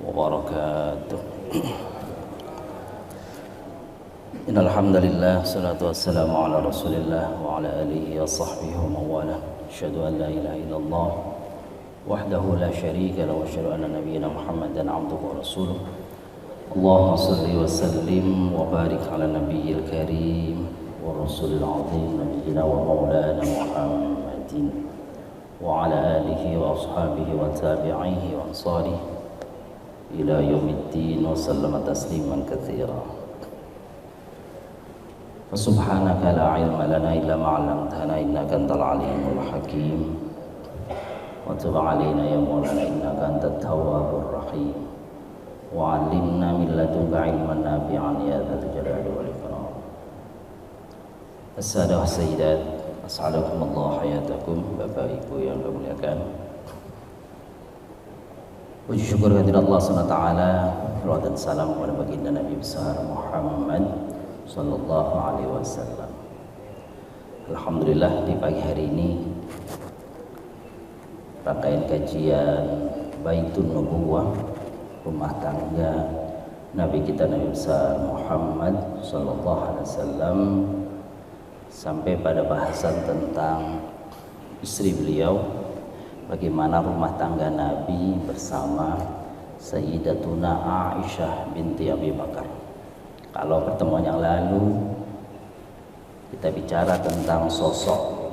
wabarakatuh. Innal hamdalillah salatu wassalamu ala Rasulillah wa ala alihi wa sahbihi wa mawala. Asyhadu an la ilaha illallah wahdahu la syarika lahu wa asyhadu anna nabiyyana Muhammadan abduhu wa rasuluh. Allahumma shalli wa sallim wa barik ala nabiyyil karim wa rasulil azim nabiyyina wa maulana Muhammadin wa ala alihi wa ashabihi wa tabi'ihi wa ansarihi ila yaumiddin wa sallama tasliman katsira. Subhanaka la ilma lana illa ma 'allamtana innaka antal alimul hakim. Wa tub 'alaina ya maulana innaka antat tawwabur rahim. Wa 'allimna min ladunka ilman nafi'an ya dzal jalali wal ikram. As-sadah was sayyidat, assalamualaikum hayatakum, Bapak Ibu yang kami muliakan. Puji syukur kehadirat Allah SWT, salawat dan salam kepada baginda Nabi besar Muhammad sallallahu alaihi wasallam. Alhamdulillah di pagi hari ini rangkaian kajian Baitun Nubuwah, rumah tangga Nabi kita Nabi besar Muhammad sallallahu alaihi wasallam, sampai pada bahasan tentang istri beliau, bagaimana rumah tangga Nabi bersama Sayyidatuna Aisyah binti Abi Bakar. Kalau pertemuan yang lalu kita bicara tentang sosok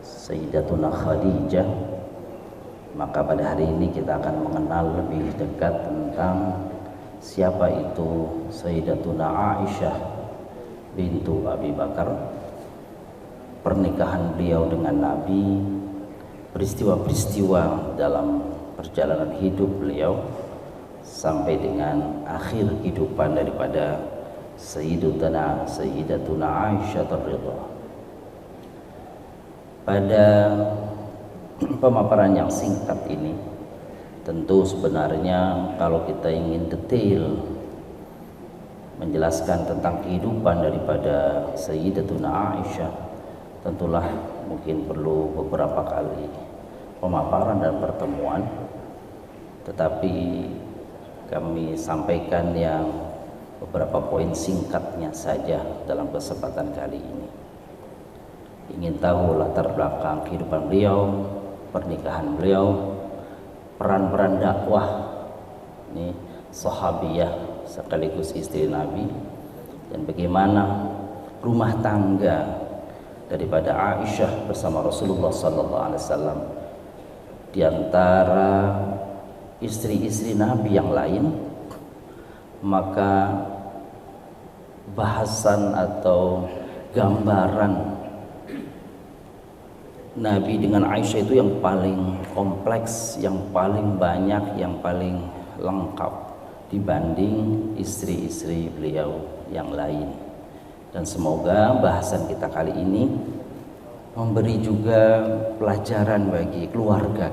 Sayyidatuna Khadijah, maka pada hari ini kita akan mengenal lebih dekat tentang siapa itu Sayyidatuna Aisyah bintu Abi Bakar, pernikahan beliau dengan Nabi, peristiwa-peristiwa dalam perjalanan hidup beliau sampai dengan akhir kehidupan daripada Sayyidatuna Aisyah radhiyallahu. Pada pemaparan yang singkat ini, tentu sebenarnya kalau kita ingin detail menjelaskan tentang kehidupan daripada Sayyidatuna Aisyah, tentulah mungkin perlu beberapa kali pemaparan dan pertemuan, tetapi kami sampaikan yang beberapa poin singkatnya saja dalam kesempatan kali ini. Ingin tahu latar belakang kehidupan beliau, pernikahan beliau, peran-peran dakwah ini sahabiyah sekaligus istri Nabi, dan bagaimana rumah tangga daripada Aisyah bersama Rasulullah SAW di antara istri-istri Nabi yang lain. Maka bahasan atau gambaran Nabi dengan Aisyah itu yang paling kompleks, yang paling banyak, yang paling lengkap dibanding istri-istri beliau yang lain. Dan semoga bahasan kita kali ini memberi juga pelajaran bagi keluarga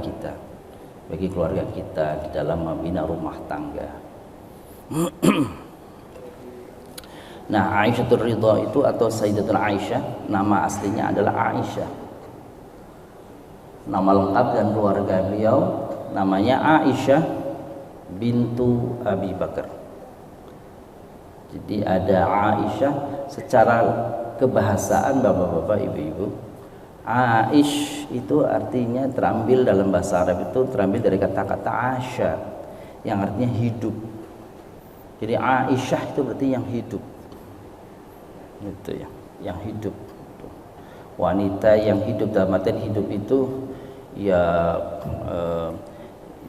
kita, di dalam membina rumah tangga. Nah, Aisyatul Ridha itu atau Sayyidatuna Aisyah, nama aslinya adalah Aisyah. Nama lengkap dan keluarga beliau namanya Aisyah bintu Abi Bakar. Jadi ada Aisyah secara kebahasaan, bapak-bapak, ibu-ibu, Aish itu artinya terambil dalam bahasa Arab, itu terambil dari kata-kata Asya yang artinya hidup. Jadi Aisyah itu berarti yang hidup, gitu ya, yang hidup. Wanita yang hidup, dalam artian hidup itu ya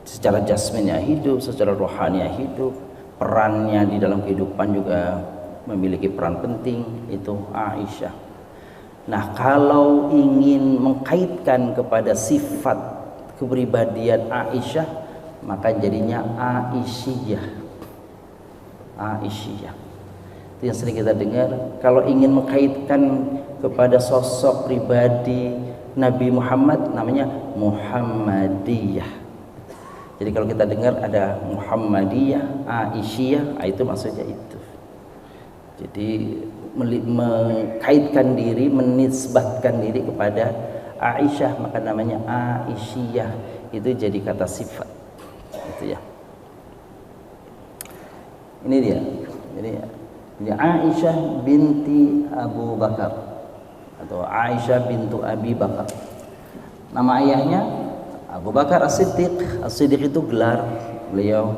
secara jasmania hidup, secara rohania hidup, perannya di dalam kehidupan juga memiliki peran penting, itu Aisyah. Nah, kalau ingin mengkaitkan kepada sifat kepribadian Aisyah, maka jadinya Aisyiyah. Itu yang sering kita dengar. Kalau ingin mengkaitkan kepada sosok pribadi Nabi Muhammad, namanya Muhammadiyah. Jadi kalau kita dengar ada Muhammadiyah, Aisyiyah, itu maksudnya itu. Jadi mengkaitkan diri, menisbatkan diri kepada Aisyah, maka namanya Aisyiyah. Itu jadi kata sifat, gitu ya. Ini dia. Jadi Aisyah binti Abu Bakar atau Aisyah bintu Abi Bakar. Nama ayahnya Abu Bakar As-Siddiq. As-Siddiq itu gelar beliau.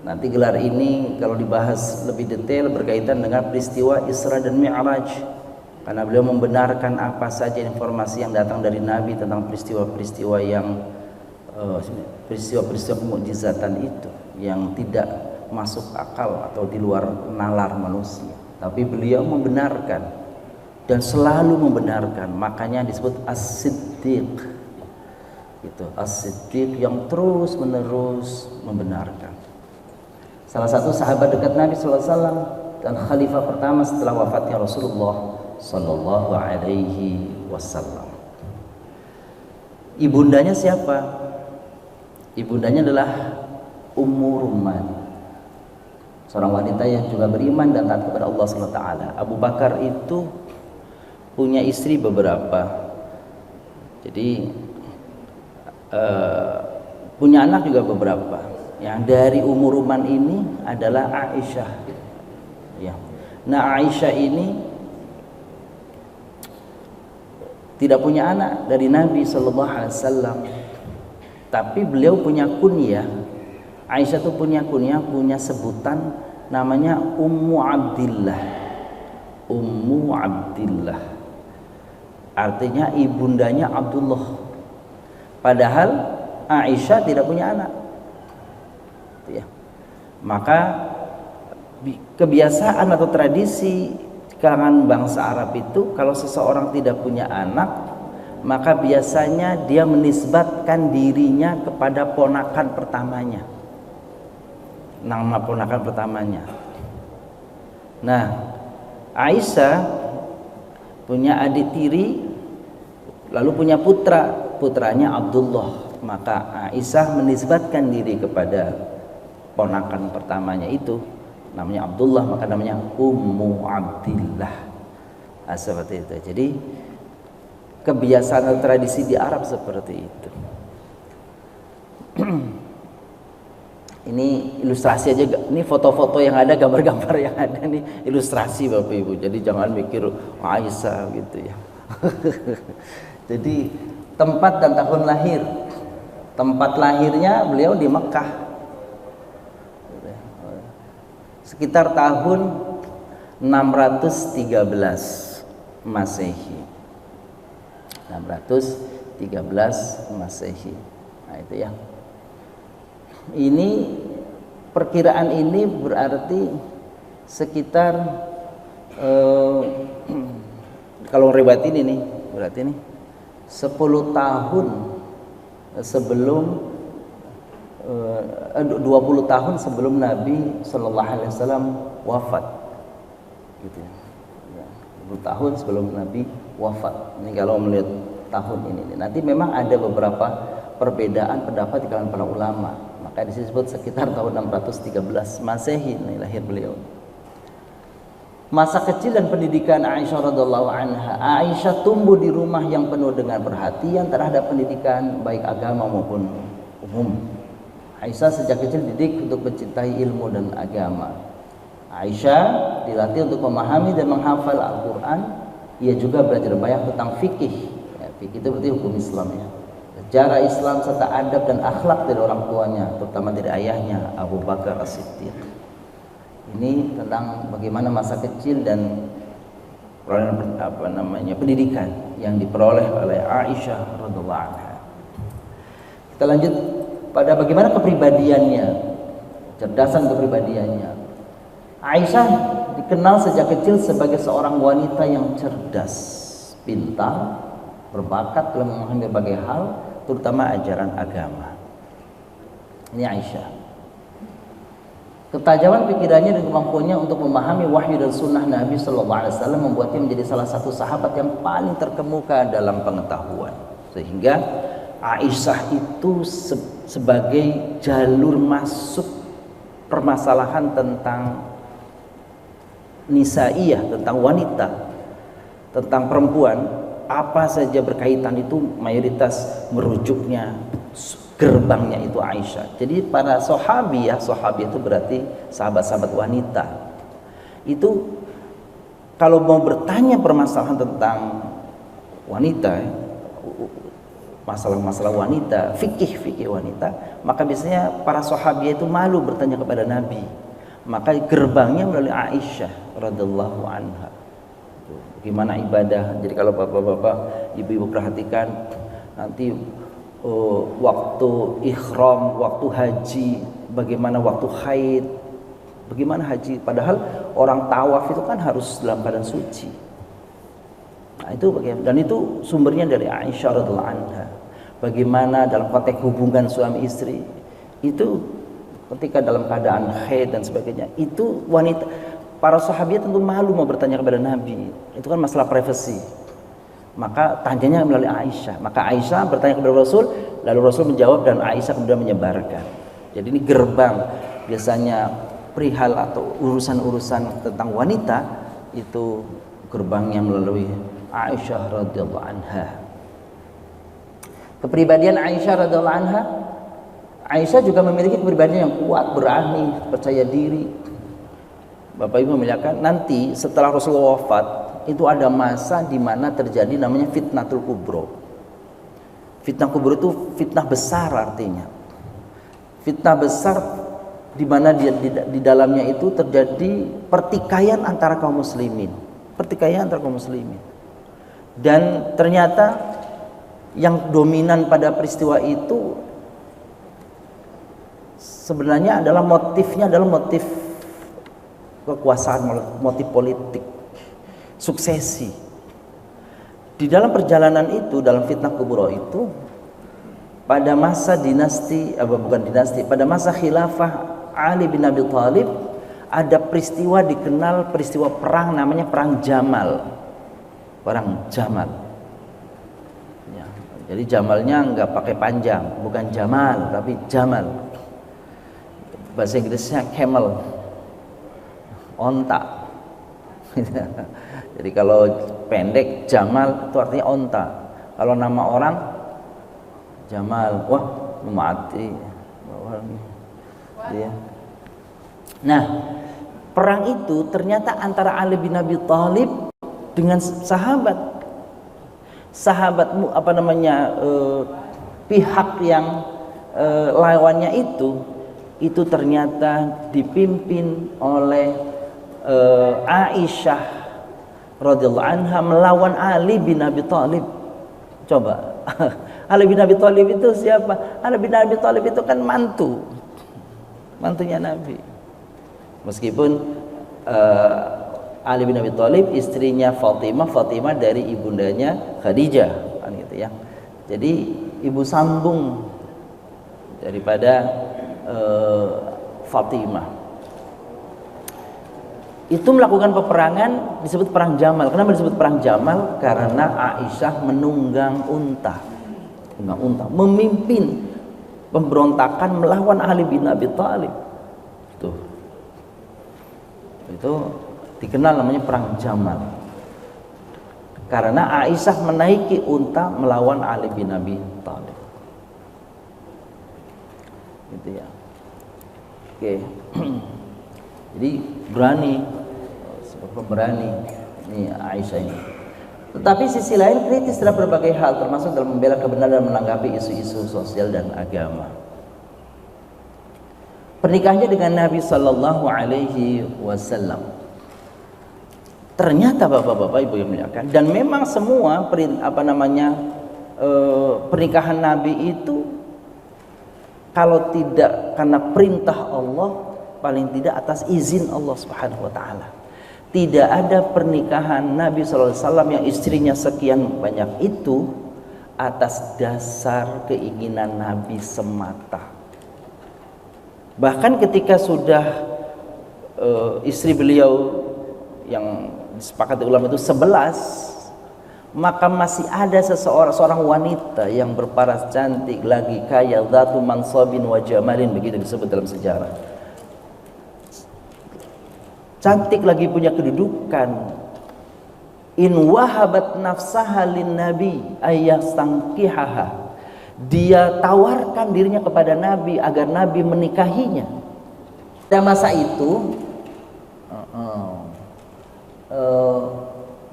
Nanti gelar ini kalau dibahas lebih detail berkaitan dengan peristiwa Isra dan Mi'raj, karena beliau membenarkan apa saja informasi yang datang dari Nabi tentang peristiwa-peristiwa yang peristiwa-peristiwa mukjizatan itu yang tidak masuk akal atau di luar nalar manusia. Tapi beliau membenarkan dan selalu membenarkan, makanya disebut As-Siddiq. Itu As-Siddiq yang terus menerus membenarkan. Salah satu sahabat dekat Nabi sallallahu alaihi wasallam dan khalifah pertama setelah wafatnya Rasulullah sallallahu alaihi wasallam. Ibundanya siapa? Ibundanya adalah Ummu Rumman, seorang wanita yang juga beriman dan taat kepada Allah Subhanahu wa taala. Abu Bakar itu punya istri beberapa. Jadi punya anak juga beberapa. Yang dari Ummu Rumman ini adalah Aisyah. Ya. Nah, Aisyah ini tidak punya anak dari Nabi sallallahu alaihi wasallam. Tapi beliau punya kunyah. Aisyah itu punya kunyah, punya sebutan namanya Ummu Abdillah. Ummu Abdillah. Artinya ibundanya Abdullah. Padahal Aisyah tidak punya anak. Ya. Maka kebiasaan atau tradisi kalangan bangsa Arab itu kalau seseorang tidak punya anak, maka biasanya dia menisbatkan dirinya kepada ponakan pertamanya. Nama ponakan pertamanya. Nah, Aisyah punya adik tiri, lalu punya putranya Abdullah. Maka Aisyah menisbatkan diri kepada ponakan pertamanya itu, namanya Abdullah, maka namanya Ummu Abdillah. Seperti itu. Jadi kebiasaan dan tradisi di Arab seperti itu. Ini ilustrasi aja, ini foto-foto yang ada, gambar-gambar yang ada nih ilustrasi Bapak Ibu. Jadi jangan mikir Aisyah gitu ya. Jadi tempat dan tahun lahir. Tempat lahirnya beliau di Mekah. Sekitar tahun 613 Masehi. 613 Masehi. Nah, itu ya. Ini perkiraan ini berarti sekitar kalau riwayat ini nih, berarti ini 10 tahun sebelum 20 tahun sebelum Nabi Shallallahu Alaihi Wasallam wafat, gitu ya. 20 tahun sebelum Nabi wafat. Ini kalau melihat tahun ini. Nanti memang ada beberapa perbedaan pendapat di kalangan para ulama. Maka disebut sekitar tahun 613 Masehi ini lahir beliau. Masa kecil dan pendidikan Aisyah radhiallahu anha. Aisyah tumbuh di rumah yang penuh dengan perhatian terhadap pendidikan baik agama maupun umum. Aisyah sejak kecil dididik untuk mencintai ilmu dan agama. Aisyah dilatih untuk memahami dan menghafal Al-Quran. Ia juga belajar banyak tentang fikih. Ya, fikih itu berarti hukum Islam ya. Sejarah Islam serta adab dan akhlak dari orang tuanya, terutama dari ayahnya Abu Bakar As-Siddiq. Ini tentang bagaimana masa kecil dan pendidikan yang diperoleh oleh Aisyah radhiallahu anha. Kita lanjut pada bagaimana kepribadiannya, cerdasan kepribadiannya. Aisyah dikenal sejak kecil sebagai seorang wanita yang cerdas, pintar, berbakat dalam memahami berbagai hal, terutama ajaran agama. Ini Aisyah. Ketajaman pikirannya dan kemampuannya untuk memahami wahyu dan sunnah Nabi Sallallahu Alaihi Wasallam membuatnya menjadi salah satu sahabat yang paling terkemuka dalam pengetahuan. Sehingga Aisyah itu sebagai jalur masuk permasalahan tentang nisaiyah, tentang wanita, tentang perempuan, apa saja berkaitan itu mayoritas merujuknya gerbangnya itu Aisyah. Jadi para sahabi itu berarti sahabat-sahabat wanita. Itu kalau mau bertanya permasalahan tentang wanita, masalah-masalah wanita, fikih wanita, maka biasanya para sahabi itu malu bertanya kepada Nabi. Maka gerbangnya melalui Aisyah radhiyallahu anha. Bagaimana ibadah? Jadi kalau bapak-bapak, ibu-ibu perhatikan nanti waktu ihram, waktu haji, bagaimana waktu haid, bagaimana haji. Padahal orang tawaf itu kan harus dalam keadaan suci. Nah, itu bagaimana? Dan itu sumbernya dari Aisyah radhiyallahu anha. Bagaimana dalam konteks hubungan suami istri itu ketika dalam keadaan haid dan sebagainya, itu wanita, para sahabat tentu malu mau bertanya kepada Nabi. Itu kan masalah privasi. Maka tanyanya melalui Aisyah. Maka Aisyah bertanya kepada Rasul, lalu Rasul menjawab dan Aisyah kemudian menyebarkan. Jadi ini gerbang. Biasanya perihal atau urusan-urusan tentang wanita itu gerbangnya melalui Aisyah radhiyallahu anha. Kepribadian Aisyah radhiyallahu anha, Aisyah juga memiliki kepribadian yang kuat, berani, percaya diri. Bapak Ibu memuliakan, nanti setelah Rasulullah wafat itu ada masa di mana terjadi namanya fitnatul kubro. Fitnah kubro itu fitnah besar artinya. Fitnah besar di mana di dalamnya itu terjadi pertikaian antara kaum muslimin. Dan ternyata yang dominan pada peristiwa itu sebenarnya adalah motif kekuasaan, motif politik, suksesi. Di dalam perjalanan itu, dalam fitnah kubro itu, pada masa pada masa khilafah Ali bin Abi Thalib, ada peristiwa dikenal peristiwa perang namanya perang Jamal. Ya, jadi Jamalnya nggak pakai panjang, bukan Jamal tapi Jamal. Bahasa Inggrisnya camel, onta. Jadi kalau pendek Jamal itu artinya onta. Kalau nama orang Jamal, wah mati. Ya. Nah, perang itu ternyata antara Ali bin Abi Thalib dengan pihak yang lawannya itu ternyata dipimpin oleh Aisyah radhiyallahu anha melawan Ali bin Abi Thalib. Coba, Ali bin Abi Thalib itu siapa? Ali bin Abi Thalib itu kan mantunya Nabi. Meskipun Ali bin Abi Thalib istrinya Fatimah dari ibundanya Khadijah, kan gitu ya. Jadi ibu sambung daripada Fatimah. Itu melakukan peperangan disebut perang Jamal. Kenapa disebut perang Jamal? Karena Aisyah menunggang unta, memimpin pemberontakan melawan Ali bin Abi Thalib. Itu dikenal namanya perang Jamal. Karena Aisyah menaiki unta melawan Ali bin Abi Thalib. Gitu ya. Oke. Jadi berani ini Aisyah ini. Tetapi sisi lain kritis dalam berbagai hal, termasuk dalam membela kebenaran dan menanggapi isu-isu sosial dan agama. Pernikahannya dengan Nabi Sallallahu Alaihi Wasallam. Ternyata bapak-bapak ibu yang muliakan, dan memang semua pernikahan Nabi itu kalau tidak karena perintah Allah, paling tidak atas izin Allah Subhanahu wa taala. Tidak ada pernikahan Nabi sallallahu alaihi wasallam yang istrinya sekian banyak itu atas dasar keinginan Nabi semata. Bahkan ketika sudah istri beliau yang disepakati ulama itu 11, maka masih ada seorang wanita yang berparas cantik lagi, kaya, dzatu mansabin wa jamalin, begitu disebut dalam sejarah. Cantik lagi, punya kedudukan. In wahabat nafsaha lin nabi ayyastankihaha. Dia tawarkan dirinya kepada Nabi agar Nabi menikahinya. Pada masa itu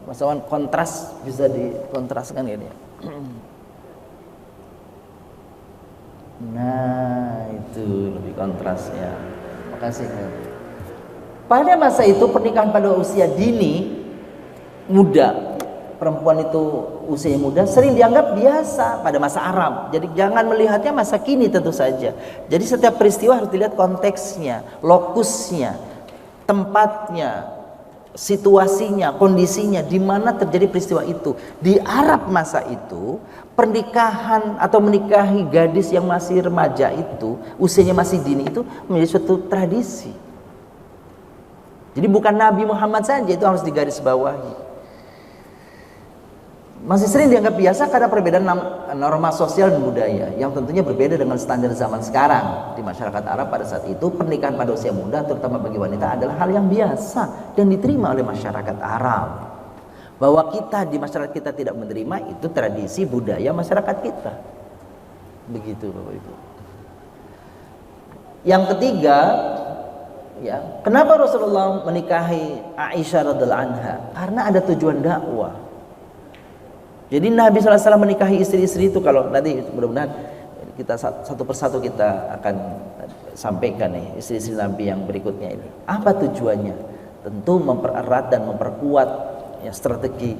masalah kontras bisa dikontraskan ini. Nah, itu lebih kontras ya. Makasih. Pada masa itu pernikahan pada usia dini, muda, perempuan itu usia muda sering dianggap biasa pada masa Arab. Jadi jangan melihatnya masa kini tentu saja. Jadi setiap peristiwa harus dilihat konteksnya, lokusnya, tempatnya, situasinya, kondisinya, di mana terjadi peristiwa itu. Di Arab masa itu, pernikahan atau menikahi gadis yang masih remaja itu, usianya masih dini itu menjadi suatu tradisi. Jadi bukan Nabi Muhammad saja, itu harus digarisbawahi. Masih sering dianggap biasa karena perbedaan norma sosial dan budaya yang tentunya berbeda dengan standar zaman sekarang. Di masyarakat Arab pada saat itu, pernikahan pada usia muda terutama bagi wanita adalah hal yang biasa dan diterima oleh masyarakat Arab. Bahwa kita di masyarakat kita tidak menerima, itu tradisi budaya masyarakat kita. Begitu Bapak Ibu. Yang ketiga, ya, kenapa Rasulullah menikahi Aisyah radhiallahu anha? Karena ada tujuan dakwah. Jadi Nabi SAW menikahi istri-istri itu, kalau nanti mudah-mudahan kita satu persatu kita akan sampaikan nih istri-istri Nabi yang berikutnya ini. Apa tujuannya? Tentu mempererat dan memperkuat ya, strategi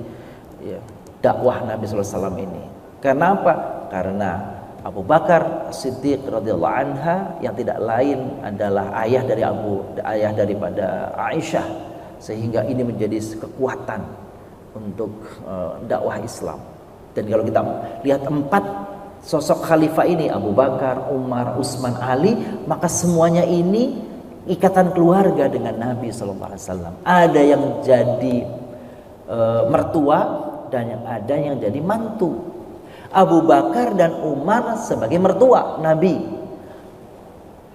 ya, dakwah Nabi SAW ini. Kenapa? Karena Abu Bakar Siddiq radhiyallahu anha yang tidak lain adalah ayah daripada Aisyah, sehingga ini menjadi kekuatan untuk dakwah Islam. Dan kalau kita lihat 4 sosok khalifah ini, Abu Bakar, Umar, Utsman, Ali, maka semuanya ini ikatan keluarga dengan Nabi SAW. Ada yang jadi mertua dan ada yang jadi mantu. Abu Bakar dan Umar sebagai mertua Nabi,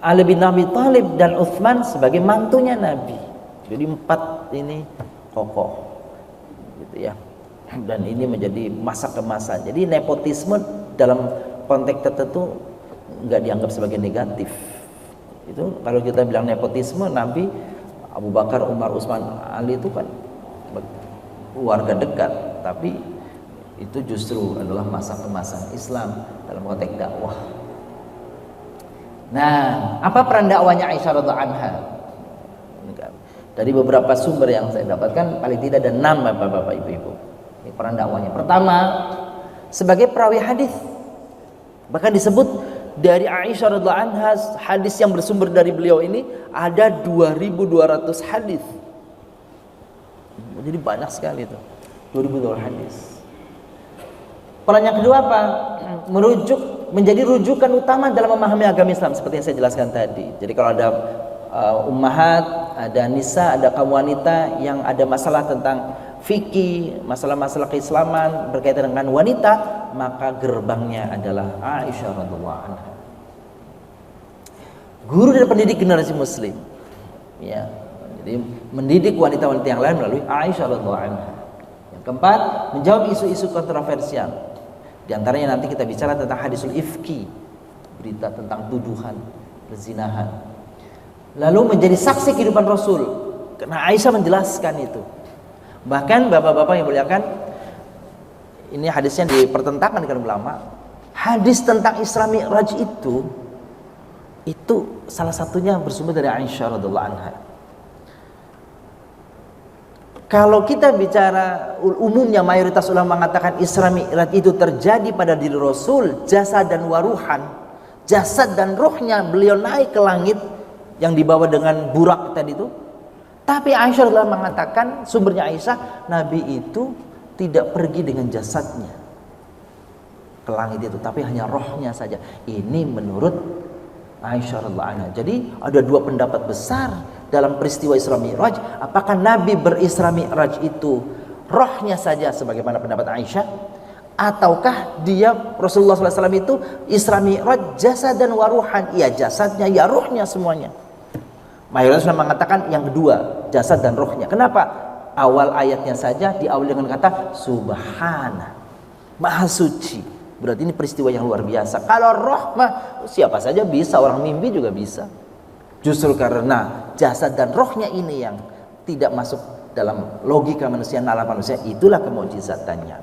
Ali bin Abi Thalib dan Utsman sebagai mantunya Nabi. Jadi 4 ini kokoh gitu ya. Dan ini menjadi masa ke masa. Jadi nepotisme dalam konteks tertentu nggak dianggap sebagai negatif. Itu kalau kita bilang nepotisme, Nabi, Abu Bakar, Umar, Utsman, Ali itu kan keluarga dekat, tapi itu justru adalah masa kemasan Islam dalam konteks dakwah. Nah, apa peran dakwanya Aisyah radhiallahu anha? Dari beberapa sumber yang saya dapatkan, paling tidak ada 6 Bapak-bapak, Ibu-ibu. Ini peran dakwanya. Pertama, sebagai perawi hadis. Bahkan disebut dari Aisyah radhiallahu anha, hadis yang bersumber dari beliau ini ada 2.200 hadis. Jadi banyak sekali itu. 2.200 hadis. Peran yang kedua apa? Menjadi rujukan utama dalam memahami agama Islam seperti yang saya jelaskan tadi. Jadi kalau ada ummahat, ada nisa, ada kaum wanita yang ada masalah tentang fikih, masalah-masalah keislaman berkaitan dengan wanita, maka gerbangnya adalah Aisyah radhiallahu anha. Guru dan pendidik generasi muslim. Ya, jadi mendidik wanita-wanita yang lain melalui Aisyah radhiallahu anha. Yang keempat, menjawab isu-isu kontroversial. Di antaranya nanti kita bicara tentang hadisul ifki, berita tentang tuduhan perzinahan. Lalu menjadi saksi kehidupan Rasul, karena Aisyah menjelaskan itu. Bahkan bapak-bapak yang muliakan, ini hadisnya dipertentangkan dengan ulama. Hadis tentang Isra Mi'raj itu salah satunya bersumber dari Aisyah radhiallahu anha. Kalau kita bicara umumnya, mayoritas ulama mengatakan Isra Mi'raj itu terjadi pada diri Rasul, jasad dan waruhan. Jasad dan rohnya beliau naik ke langit yang dibawa dengan burak tadi itu. Tapi Aisyah adalah mengatakan, sumbernya Aisyah, Nabi itu tidak pergi dengan jasadnya ke langit itu, tapi hanya rohnya saja. Ini menurut Aisyah radhiyallahu anha. Jadi ada 2 pendapat besar dalam peristiwa Isra Mi'raj. Apakah Nabi berisra Mi'raj itu rohnya saja sebagaimana pendapat Aisyah, ataukah dia Rasulullah SAW itu Isra Mi'raj jasad dan waruhan? Iya, jasadnya, ya rohnya semuanya. Mayoritas mengatakan yang kedua, jasad dan rohnya. Kenapa? Awal ayatnya saja diawali dengan kata Subhana, Maha Suci. Berarti ini peristiwa yang luar biasa. Kalau roh mah siapa saja bisa, orang mimpi juga bisa. Justru karena jasad dan rohnya ini yang tidak masuk dalam logika manusia, nalar manusia, itulah kemujizatannya.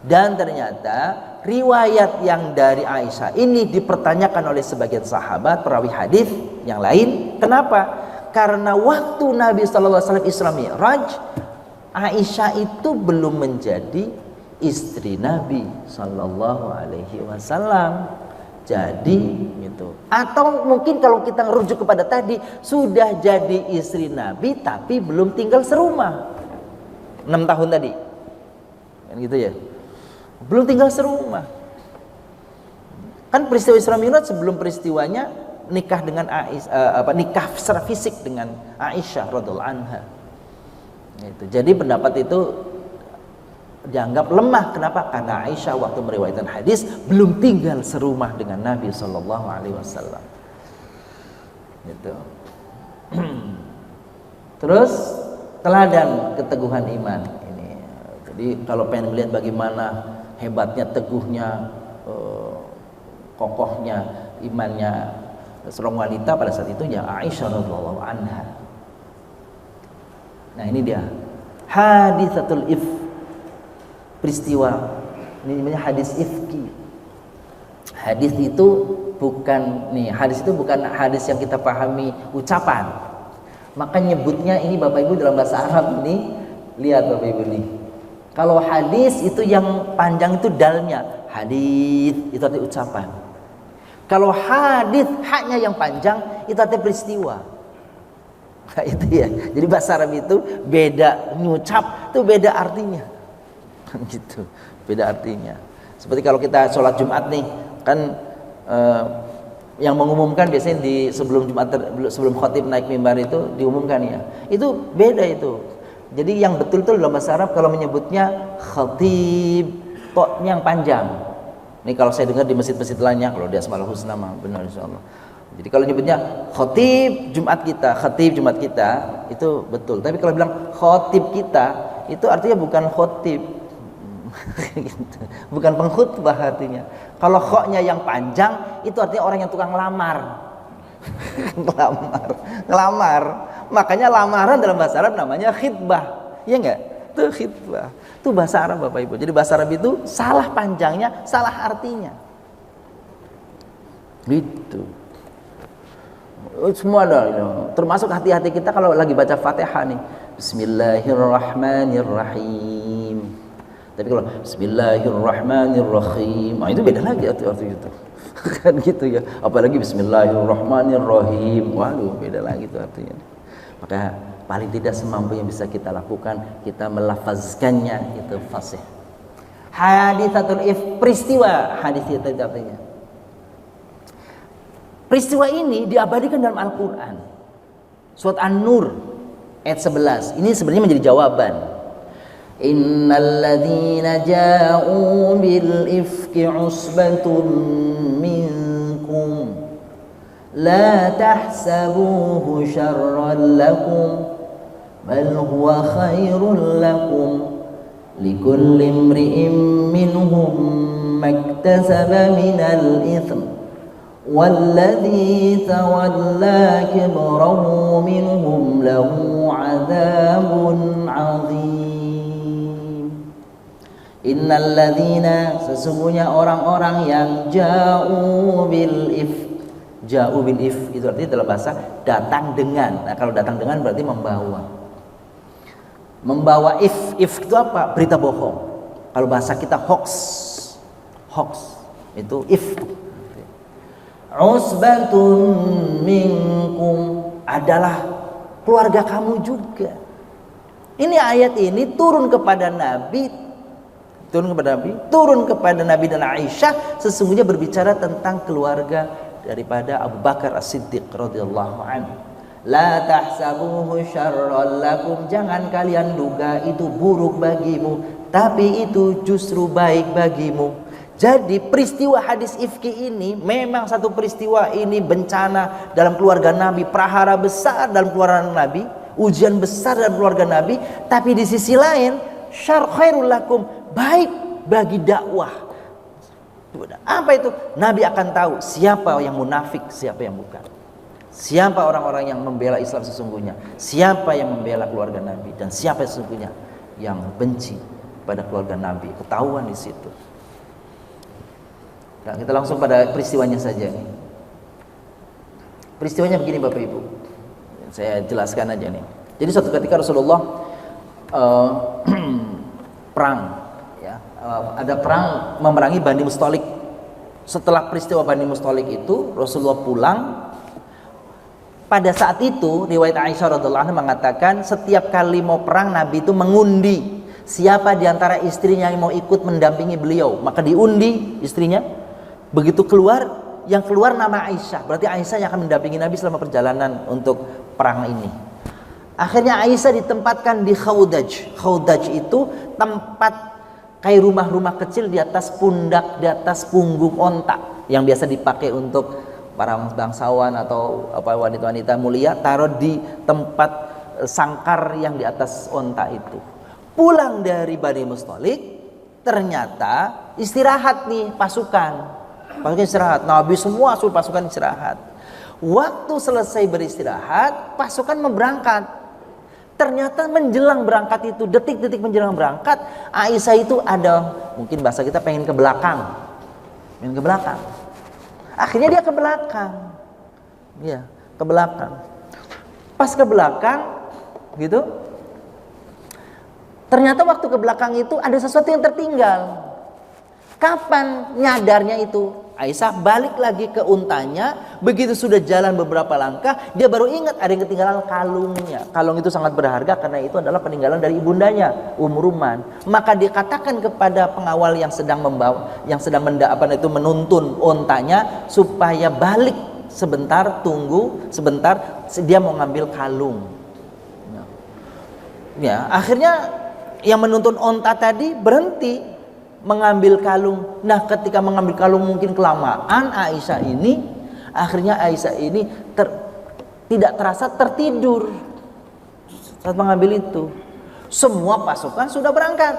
Dan ternyata riwayat yang dari Aisyah ini dipertanyakan oleh sebagian sahabat, perawi hadis yang lain. Kenapa? Karena waktu Nabi SAW Isra Mi'raj, Aisyah itu belum menjadi istri Nabi Sallallahu Alaihi Wasallam. Jadi gitu. Atau mungkin kalau kita merujuk kepada tadi, sudah jadi istri Nabi tapi belum tinggal serumah 6 tahun tadi, kan gitu ya, belum tinggal serumah. Kan peristiwa Isra Mi'raj sebelum peristiwanya nikah dengan nikah secara fisik dengan Aisyah radhiallahu anha. Gitu. Jadi pendapat itu dianggap lemah. Kenapa? Karena Aisyah waktu meriwayatkan hadis belum tinggal serumah dengan Nabi Sallallahu Alaihi Wasallam. Gitu. Terus teladan keteguhan iman ini. Jadi kalau pengen melihat bagaimana hebatnya, teguhnya, kokohnya imannya seorang wanita pada saat itu ya Aisyah radhiallahu anha. Nah ini dia haditsatul ifk, peristiwa ini namanya hadis ifki. Hadis itu bukan hadis itu bukan hadis yang kita pahami ucapan. Maka nyebutnya ini Bapak Ibu dalam bahasa Arab ini, lihat Bapak Ibu nih. Kalau hadis itu yang panjang itu dalnya, hadis itu artinya ucapan. Kalau hadis haknya yang panjang itu artinya peristiwa. Nah, itu ya. Jadi bahasa Arab itu beda, ngucap itu beda artinya. Gitu, beda artinya. Seperti kalau kita sholat Jumat nih, kan yang mengumumkan biasanya di sebelum Jumat, sebelum khatib naik mimbar itu diumumkan ya. Itu beda itu. Jadi yang betul-betul dalam bahasa Arab kalau menyebutnya khatib, toknya yang panjang. Ini kalau saya dengar di masjid-masjid lainnya, kalau di Asmaul Husna mah benar insyaallah. Jadi kalau nyebutnya khatib Jumat kita itu betul. Tapi kalau bilang khatib kita itu artinya bukan khatib. Gitu. Bukan pengkhutbah artinya. Kalau khoknya yang panjang itu artinya orang yang tukang lamar. Ngelamar. Makanya lamaran dalam bahasa Arab namanya khitbah. Iya enggak? Itu khitbah. Itu bahasa Arab Bapak Ibu. Jadi bahasa Arab itu salah panjangnya, salah artinya. Gitu. Semua ada, termasuk hati-hati kita kalau lagi baca Fatihah nih. Bismillahirrahmanirrahim. Tapi kalau Bismillahirrahmanirrahim, itu beda lagi arti itu. Kan gitu ya. Apalagi Bismillahirrahmanirrahim. Waduh, beda lagi itu artinya. Maka paling tidak semampu yang bisa kita lakukan, kita melafazkannya itu fasih. Haditsatul if, peristiwa hadis itu artinya. Peristiwa ini diabadikan dalam Al-Qur'an. Surat An-Nur ayat 11. Ini sebenarnya menjadi jawaban. Innal ladzina ja'u bil ifki usbatun minkum la tahsabuhu syarran lakum bal huwa khairul lakum likulli imri'in minhum maktasaba minal itsm والذي تولى كبره منهم له عذاب عظيم. Innal ladzina, sesungguhnya orang-orang yang ja'u bil if itu artinya dalam bahasa datang dengan. Nah, kalau datang dengan berarti membawa if itu apa? Berita bohong. Kalau bahasa kita hoax itu if. Usbatun minkum adalah keluarga kamu juga. Ini ayat ini turun kepada Nabi dan Aisyah, sesungguhnya berbicara tentang keluarga daripada Abu Bakar As-Siddiq radhiyallahu anhu. La tahsabuhu syarran lakum, jangan kalian duga itu buruk bagimu, tapi itu justru baik bagimu. Jadi peristiwa hadis ifki ini memang satu peristiwa ini bencana dalam keluarga Nabi, prahara besar dalam keluarga Nabi, ujian besar dalam keluarga Nabi. Tapi di sisi lain, syarr khairul lakum, baik bagi dakwah. Apa itu? Nabi akan tahu siapa yang munafik, siapa yang bukan. Siapa orang-orang yang membela Islam sesungguhnya, siapa yang membela keluarga Nabi, dan siapa sesungguhnya yang benci pada keluarga Nabi. Ketahuan di situ. Nah, kita langsung pada peristiwanya saja nih. Peristiwanya begini Bapak Ibu. Saya jelaskan aja nih. Jadi suatu ketika Rasulullah perang, ya, ada perang memerangi Bani Mustalik. Setelah peristiwa Bani Mustalik itu, Rasulullah pulang. Pada saat itu, riwayat Aisyah radhiallahu anha mengatakan, setiap kali mau perang Nabi itu mengundi siapa di antara istrinya yang mau ikut mendampingi beliau. Maka diundi istrinya. Begitu keluar, yang keluar nama Aisyah. Berarti Aisyah yang akan mendampingi Nabi selama perjalanan untuk perang ini. Akhirnya Aisyah ditempatkan di Khawdaj. Khawdaj itu tempat kayak rumah-rumah kecil di atas pundak, di atas punggung onta, yang biasa dipakai untuk para bangsawan atau wanita-wanita mulia, taruh di tempat sangkar yang di atas onta itu. Pulang dari Bani Mustalik, ternyata istirahat nih pasukan istirahat. Nabi semua suruh pasukan istirahat. Waktu selesai beristirahat, pasukan mau berangkat. Ternyata menjelang berangkat itu, detik-detik menjelang berangkat, Aisyah itu ada, mungkin bahasa kita pengen ke belakang. Akhirnya dia ke belakang. Ya, ke belakang. Pas ke belakang gitu. Ternyata waktu ke belakang itu ada sesuatu yang tertinggal. Kapan nyadarnya itu? Aisyah balik lagi ke untanya. Begitu sudah jalan beberapa langkah, dia baru ingat ada yang ketinggalan kalungnya. Kalung itu sangat berharga karena itu adalah peninggalan dari ibundanya, Ruman. Maka dia katakan kepada pengawal yang sedang menuntun untanya supaya balik sebentar, tunggu sebentar, dia mau ngambil kalung. Ya, akhirnya yang menuntun unta tadi berhenti mengambil kalung. Nah, ketika mengambil kalung mungkin kelamaan, Aisyah ini tidak terasa tertidur saat mengambil itu. Semua pasukan sudah berangkat.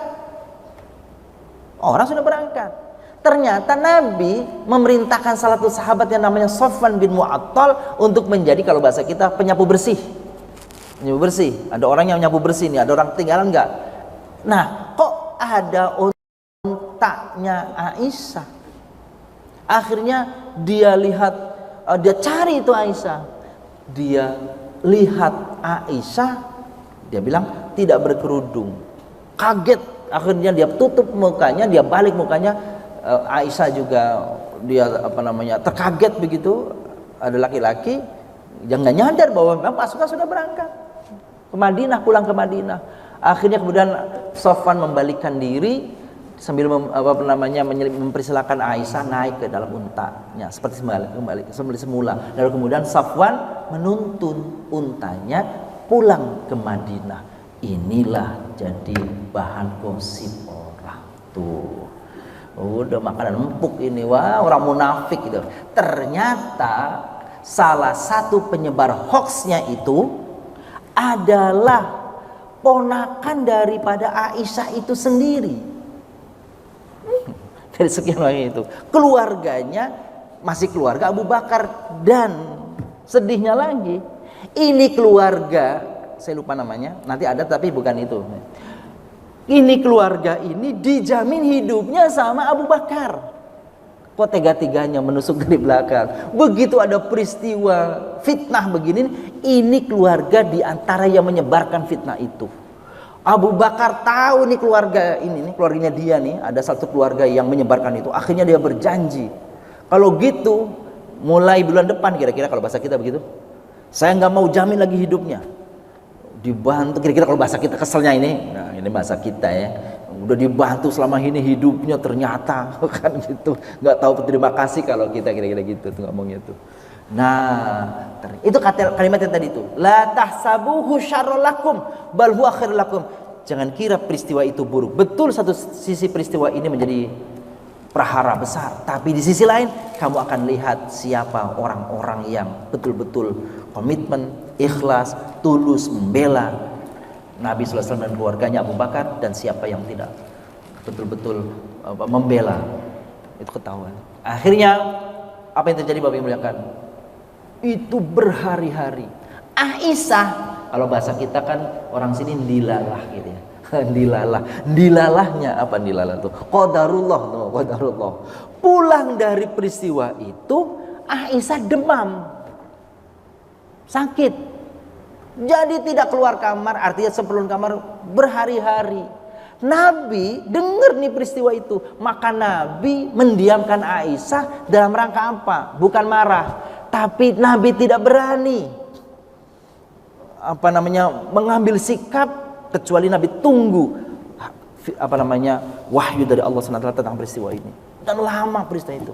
Orang sudah berangkat. Ternyata Nabi memerintahkan salah satu sahabat yang namanya Safwan bin Mu'attal untuk menjadi, kalau bahasa kita, penyapu bersih. Penyapu bersih. Ada orang yang menyapu bersih nih, ada orang ketinggalan enggak? Nah, kok ada ontaknya Aisyah? Akhirnya dia cari itu Aisyah. Dia lihat Aisyah, dia bilang tidak berkerudung. Kaget, akhirnya dia tutup mukanya, dia balik mukanya. Aisyah juga dia terkaget begitu. Ada laki-laki yang nggak nyadar bahwa memang pasukan sudah berangkat ke Madinah, pulang ke Madinah. Akhirnya kemudian Safwan membalikkan diri sambil mempersilakan Aisyah naik ke dalam untanya seperti semula. Lalu kemudian Safwan menuntun untanya pulang ke Madinah. Inilah jadi bahan gosip orang tuh. Udah makanan empuk ini, wah orang munafik gitu. Ternyata salah satu penyebar hoaxnya itu adalah ponakan daripada Aisyah itu sendiri. Dari sekian banyak itu, keluarganya masih keluarga Abu Bakar. Dan sedihnya lagi, ini keluarga, saya lupa namanya, nanti ada tapi bukan itu. Ini keluarga ini dijamin hidupnya sama Abu Bakar. Kok tega-teganya menusuk dari belakang? Begitu ada peristiwa fitnah begini, ini keluarga diantara yang menyebarkan fitnah itu. Abu Bakar tahu nih keluarga ini, keluarganya dia nih, ada satu keluarga yang menyebarkan itu. Akhirnya dia berjanji, kalau gitu mulai bulan depan, kira-kira kalau bahasa kita begitu, saya nggak mau jamin lagi hidupnya. Dibantu, kira-kira kalau bahasa kita keselnya ini, nah ini bahasa kita ya, udah dibantu selama ini hidupnya ternyata kan gitu, nggak tahu berterima kasih kalau kita kira-kira gitu tuh ngomongnya tuh. Nah, itu kalimat yang tadi itu, la tahsabuhu syarrul lakum bal huwa khairul lakum. Jangan kira peristiwa itu buruk. Betul, satu sisi peristiwa ini menjadi prahara besar, tapi di sisi lain kamu akan lihat siapa orang-orang yang betul-betul komitmen, ikhlas, tulus membela Nabi sallallahu alaihi wasallam dan keluarganya Abu Bakar, dan siapa yang tidak betul-betul membela itu ketahuan. Akhirnya apa yang terjadi Bapak Ibu muliakan? Itu berhari-hari. Aisyah, kalau bahasa kita kan orang sini dilalah gitu ya. Dilalahnya apa dilalah tuh? Qadarullah tuh, qadarullah. Pulang dari peristiwa itu Aisyah demam. Sakit. Jadi tidak keluar kamar, artinya sebelum kamar berhari-hari. Nabi dengar nih peristiwa itu, maka Nabi mendiamkan Aisyah dalam rangka apa? Bukan marah, tapi Nabi tidak berani mengambil sikap kecuali Nabi tunggu wahyu dari Allah SWT tentang peristiwa ini. Dan lama peristiwa itu.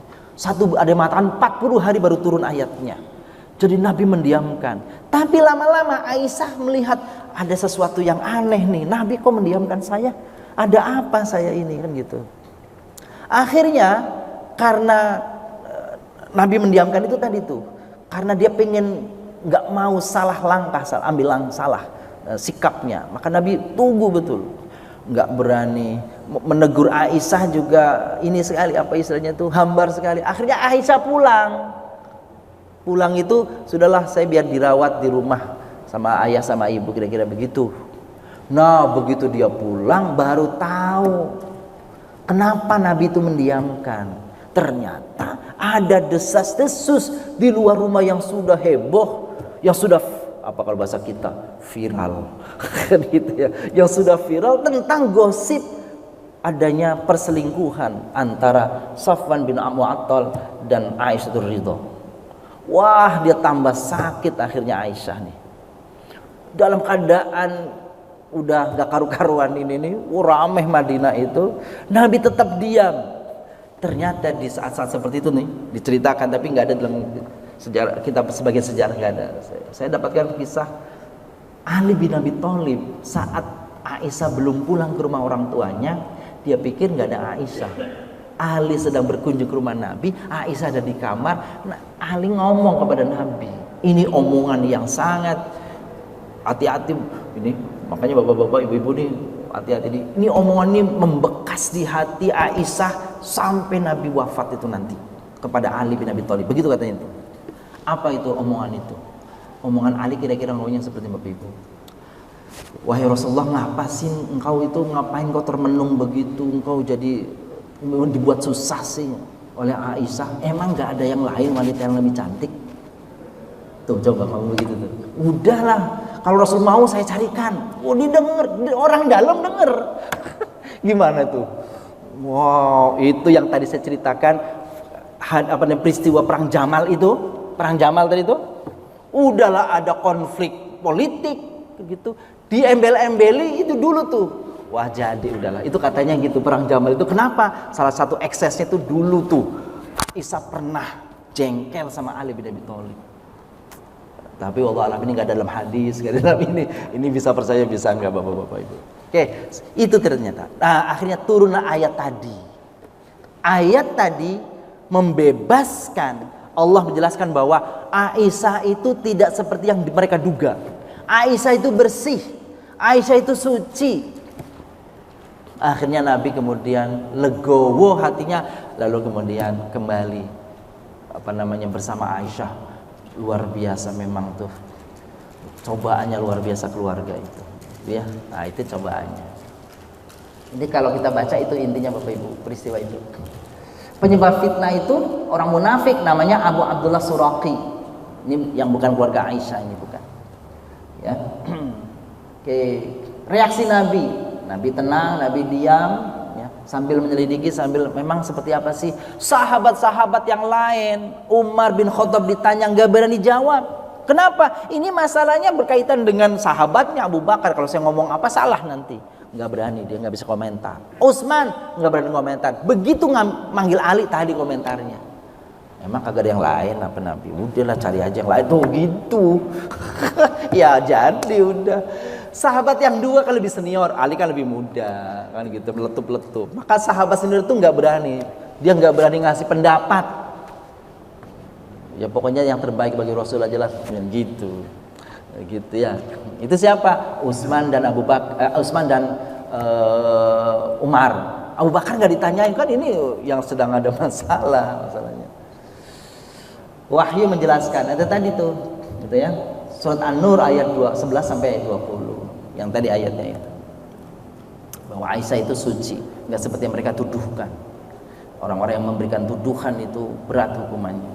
Ada yang mengatakan 40 hari baru turun ayatnya. Jadi Nabi mendiamkan. Tapi lama-lama Aisyah melihat ada sesuatu yang aneh nih. Nabi kok mendiamkan saya? Ada apa saya ini kan gitu. Akhirnya karena Nabi mendiamkan itu tadi tuh, karena dia pengen nggak mau salah langkah, ambil salah sikapnya. Maka Nabi tunggu betul. Nggak berani menegur Aisyah juga ini sekali apa istilahnya tuh hambar sekali. Akhirnya Aisyah pulang itu sudahlah, saya biar dirawat di rumah sama ayah sama ibu, kira-kira begitu. Nah begitu dia pulang baru tahu kenapa Nabi itu mendiamkan. Ternyata ada desas-desus di luar rumah yang sudah heboh, yang sudah apa kalau bahasa kita viral kan gitu ya, yang sudah viral tentang gosip adanya perselingkuhan antara Safwan bin Mu'attal dan Aisyah Ridho. Wah, dia tambah sakit akhirnya Aisyah nih. Dalam keadaan udah gak karu-karuan ini nih, rameh Madinah itu, Nabi tetap diam. Ternyata di saat-saat seperti itu nih diceritakan, tapi nggak ada dalam sejarah kita, sebagian sejarah nggak ada. Saya dapatkan kisah Ali bin Abi Thalib saat Aisyah belum pulang ke rumah orang tuanya, dia pikir nggak ada Aisyah. Ali sedang berkunjung ke rumah Nabi, Aisyah ada di kamar. Nah, Ali ngomong kepada Nabi, ini omongan yang sangat hati-hati ini, makanya bapak-bapak, ibu-ibu nih hati-hati nih. Ini omongan ini membekas di hati Aisyah sampai Nabi wafat itu nanti kepada Ali bin Abi Thalib. Begitu katanya itu. Apa itu omongan itu? Omongan Ali kira-kira ngomongnya seperti Bapak Ibu. Wahai Rasulullah, ngapa sih engkau itu, ngapain kau termenung begitu, engkau jadi dibuat susah sih oleh Aisyah. Emang gak ada yang lain wanita yang lebih cantik? Tuh coba kamu begitu tuh. Udahlah, kalau Rasul mau saya carikan. Oh, didengar, orang dalam denger. Gimana tuh? Wow, itu yang tadi saya ceritakan, peristiwa perang Jamal itu, perang Jamal tadi itu. Udahlah ada konflik politik gitu, diembel-embeli itu dulu tuh. Wah, jadi udahlah. Itu katanya gitu, perang Jamal itu kenapa? Salah satu eksesnya itu dulu tuh Aisyah pernah jengkel sama Ali bin Abi Thalib. Tapi wallah alam ini nggak dalam hadis, nggak dalam ini bisa percaya bisa nggak bapak-bapak ibu. Oke, itu ternyata. Nah, akhirnya turunlah ayat tadi. Ayat tadi membebaskan, Allah menjelaskan bahwa Aisyah itu tidak seperti yang mereka duga. Aisyah itu bersih, Aisyah itu suci. Akhirnya Nabi kemudian legowo hatinya, lalu kemudian kembali bersama Aisyah. Luar biasa memang tuh cobaannya, luar biasa keluarga itu ya. Nah, itu cobaannya. Ini kalau kita baca itu intinya Bapak Ibu, peristiwa itu. Penyebab fitnah itu orang munafik namanya Abu Abdullah Suraqi. Ini yang bukan keluarga Aisyah, ini bukan. Ya. Oke, reaksi Nabi. Nabi tenang, Nabi diam, ya, sambil menyelidiki, sambil memang seperti apa sih sahabat-sahabat yang lain. Umar bin Khattab ditanya nggak berani jawab. Kenapa? Ini masalahnya berkaitan dengan sahabatnya Abu Bakar. Kalau saya ngomong apa salah nanti, nggak berani, dia nggak bisa komentar. Utsman nggak berani komentar. Begitu manggil Ali tadi komentarnya. Emang kagak ada yang lain apa Nabi? Udahlah cari aja yang lain. Tuh gitu. Ya jadi udah. Sahabat yang dua kan lebih senior, Ali kan lebih muda, kan gitu, meletup-letup. Maka sahabat sendiri tuh nggak berani, dia nggak berani ngasih pendapat. Ya pokoknya yang terbaik bagi Rasul aja lah, gitu ya. Itu siapa? Utsman dan Umar. Abu Bakar nggak ditanyain, kan ini yang sedang ada masalahnya. Wahyu menjelaskan, ada tadi tuh, gitu ya. Surat An-Nur ayat 11 sampai ayat 20. Yang tadi ayatnya itu. Bahwa Aisyah itu suci, nggak seperti yang mereka tuduhkan. Orang-orang yang memberikan tuduhan itu berat hukumannya.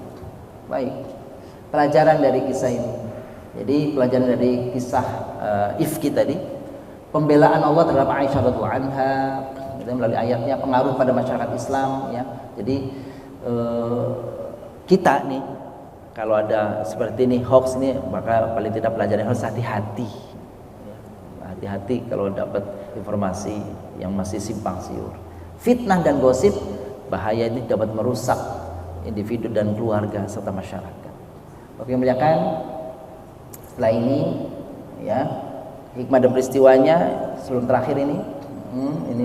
Baik. Pelajaran dari kisah ini. Jadi pelajaran dari kisah Ifki tadi, pembelaan Allah terhadap Aisyah radhiyallahu anha melalui ayatnya, pengaruh pada masyarakat Islam ya. Jadi kita nih kalau ada seperti ini hoax nih, maka paling tidak pelajaran harus hati-hati. Hati-hati kalau dapat informasi yang masih simpang siur. Fitnah dan gosip bahaya ini dapat merusak individu dan keluarga serta masyarakat. Oke, muliakan. Setelah ini ya, hikmah dan peristiwanya sebelum terakhir ini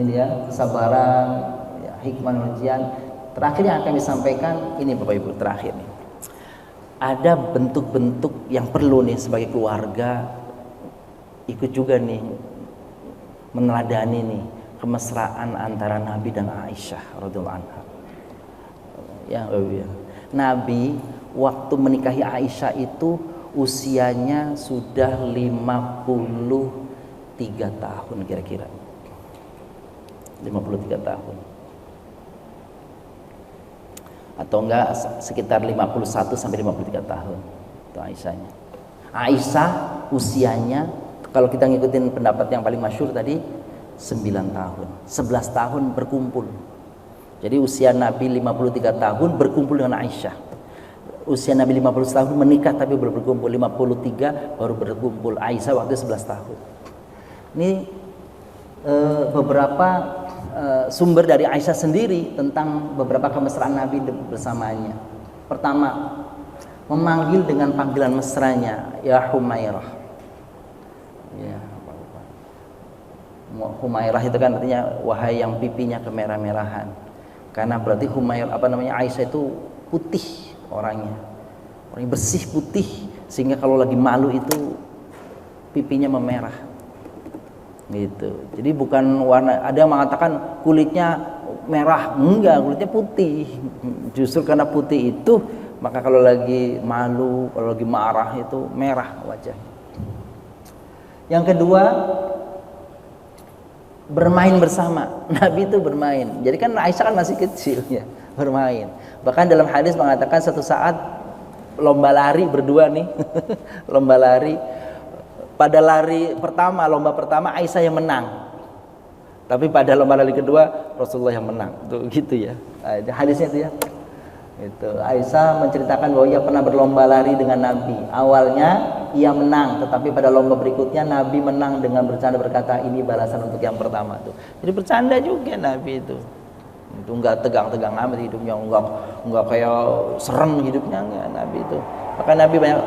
dia kesabaran ya, hikmah dan ujian. Terakhir yang akan disampaikan ini Bapak Ibu, terakhir nih. Ada bentuk-bentuk yang perlu nih sebagai keluarga ikut juga nih meneladani nih kemesraan antara Nabi dan Aisyah radhiyallahu anha. Ya, Nabi waktu menikahi Aisyah itu usianya sudah 53 tahun kira-kira. 53 tahun. Atau enggak sekitar 51 sampai 53 tahun. Itu Aisyahnya. Aisyah usianya kalau kita ngikutin pendapat yang paling masyhur tadi 9 tahun. 11 tahun berkumpul. Jadi usia Nabi 53 tahun berkumpul dengan Aisyah. Usia Nabi 50 tahun menikah tapi belum berkumpul. 53 baru berkumpul. Aisyah waktu 11 tahun. Ini beberapa sumber dari Aisyah sendiri tentang beberapa kemesraan Nabi bersamanya. Pertama, memanggil dengan panggilan mesranya, ya Humairah. Ya, Humairah itu kan artinya wahai yang pipinya kemerah-merahan. Karena berarti Aisyah itu putih orangnya. Orangnya bersih putih sehingga kalau lagi malu itu pipinya memerah. Gitu. Jadi bukan warna, ada yang mengatakan kulitnya merah, enggak, kulitnya putih. Justru karena putih itu maka kalau lagi malu, kalau lagi marah itu merah wajahnya. Yang kedua, bermain bersama. Nabi itu bermain. Jadi kan Aisyah kan masih kecil ya, bermain. Bahkan dalam hadis mengatakan satu saat lomba lari berdua nih. Lomba lari. Pada lomba pertama Aisyah yang menang. Tapi pada lomba lari kedua Rasulullah yang menang. Tuh gitu ya. Nah, hadisnya itu ya. Itu Aisyah menceritakan bahwa ia pernah berlomba lari dengan Nabi. Awalnya ia menang, tetapi pada lomba berikutnya Nabi menang dengan bercanda berkata ini balasan untuk yang pertama tuh. Jadi bercanda juga Nabi itu. Itu enggak tegang-tegang amat hidupnya, enggak kayak serem hidupnya enggak Nabi itu. Maka Nabi banyak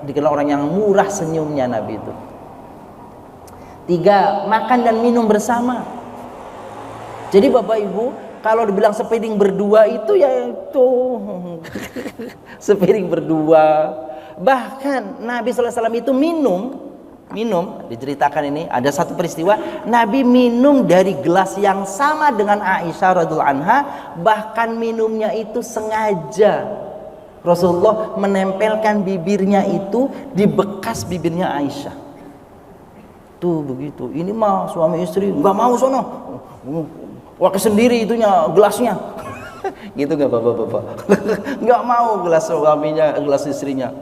dikenal orang yang murah senyumnya Nabi itu. 3, makan dan minum bersama. Jadi Bapak Ibu, kalau dibilang sepiring berdua itu ya itu sepiring berdua. Bahkan Nabi SAW itu minum diceritakan ini ada satu peristiwa Nabi minum dari gelas yang sama dengan Aisyah radhiyallahu anha, bahkan minumnya itu sengaja. Rasulullah menempelkan bibirnya itu di bekas bibirnya Aisyah. Tuh begitu. Ini mah suami istri nggak mau sono. Pakai sendiri itunya gelasnya. Gitu nggak bapak-bapak? Nggak mau gelas suaminya, gelas istrinya.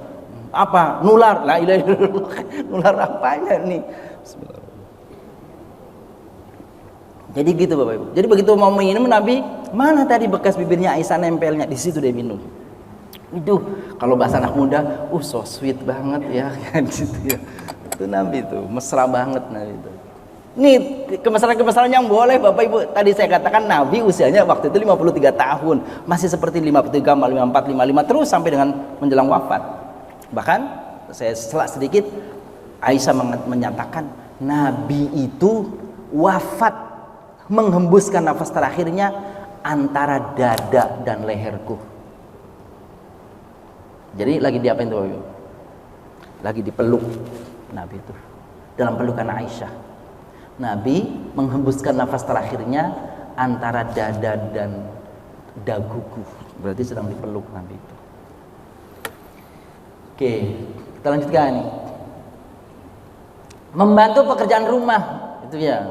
Apa? Nular. La ilaha illallah. Nular apanya nih? Jadi gitu Bapak Ibu. Jadi begitu mau minum Nabi, mana tadi bekas bibirnya Aisyah nempelnya, di situ dia minum. Itu kalau bahasa anak muda, so sweet banget ya kan gitu ya. Itu Nabi itu mesra banget Nabi itu. Nih kemesraan-kemesraan yang boleh Bapak Ibu. Tadi saya katakan Nabi usianya waktu itu 53 tahun, masih seperti 53, 54, 55 terus sampai dengan menjelang wafat. Bahkan saya selak sedikit, Aisyah menyatakan Nabi itu wafat menghembuskan nafas terakhirnya antara dada dan leherku. Jadi lagi diapain tuh Bapak Ibu? Lagi dipeluk Nabi itu dalam pelukan Aisyah. Nabi menghembuskan nafas terakhirnya antara dada dan daguku. Berarti sedang dipeluk Nabi itu. Oke, kita lanjutkan nih. Membantu pekerjaan rumah itu ya.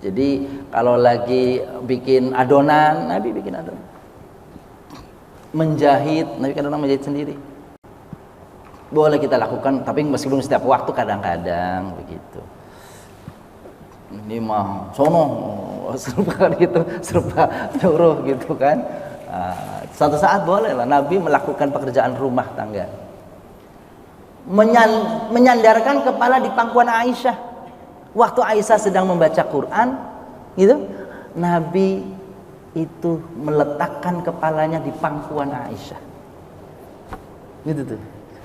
Jadi kalau lagi bikin adonan, Nabi bikin adonan. Menjahit, Nabi kadang-kadang menjahit sendiri. Boleh kita lakukan, tapi meskipun setiap waktu kadang-kadang begitu. Ini mah sono serba gitu, serba nyuruh gitu kan. Suatu saat boleh lah Nabi melakukan pekerjaan rumah tangga. Menyandarkan kepala di pangkuan Aisyah. Waktu Aisyah sedang membaca Quran, gitu, Nabi itu meletakkan kepalanya di pangkuan Aisyah. Gitu tuh.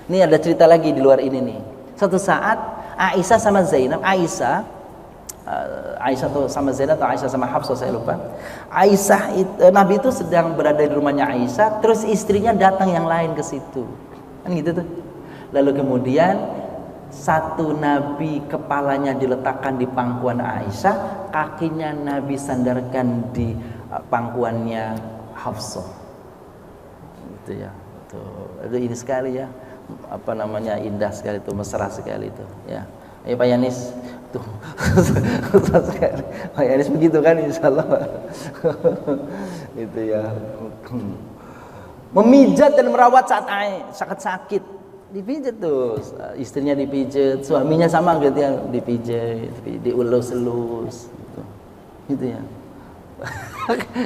Ini ada cerita lagi di luar ini nih. Suatu saat Aisyah sama Zainab, Aisyah tuh sama Zainab atau Aisyah sama Hafsah saya lupa. Nabi itu sedang berada di rumahnya Aisyah, terus istrinya datang yang lain ke situ. Kan gitu tuh. Lalu kemudian satu Nabi kepalanya diletakkan di pangkuan Aisyah, kakinya Nabi sandarkan di pangkuannya Hafsah. Gitu ya. Tuh, ini sekali ya. Apa namanya, indah sekali itu, mesra sekali itu ya. Ayo Pak Yanis tuh. Sekali Pak Yanis begitu kan, insyaallah. Gitu ya. Memijat dan merawat saat sakit, dipijat tuh, istrinya dipijat, suaminya sama gitu ya, dipijat, diulus-elus gitu ya.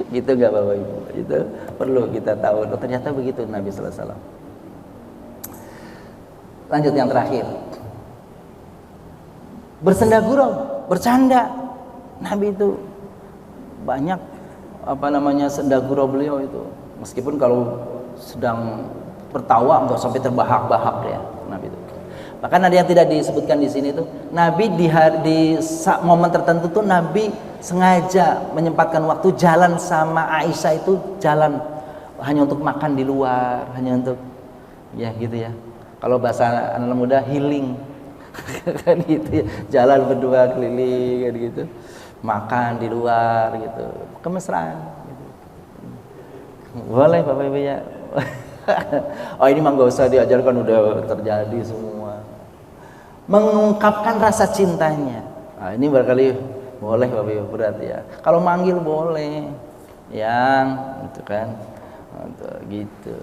Gitu enggak Bapak Ibu? Itu perlu kita tahu. Ternyata begitu Nabi sallallahu alaihi wasallam. Lanjut yang terakhir. Bersenda gurau, bercanda. Nabi itu banyak senda gurau beliau itu. Meskipun kalau sedang tertawa enggak sampai terbahak-bahak ya Nabi itu. Bahkan ada yang tidak disebutkan di sini tuh, Nabi di momen tertentu tuh Nabi sengaja menyempatkan waktu jalan sama Aisyah, itu jalan hanya untuk makan di luar, hanya untuk ya gitu ya. Kalau bahasa anak muda healing. Kan gitu ya. Jalan berdua keliling kan gitu. Makan di luar gitu. Kemesraan gitu. Boleh Bapak Ibu ya. Oh ini mah gak usah diajarkan, udah terjadi semua. Mengungkapkan rasa cintanya. Nah, ini barangkali boleh Bapak Ibu, berat ya. Kalau manggil boleh. Yang gitu kan. Gitu.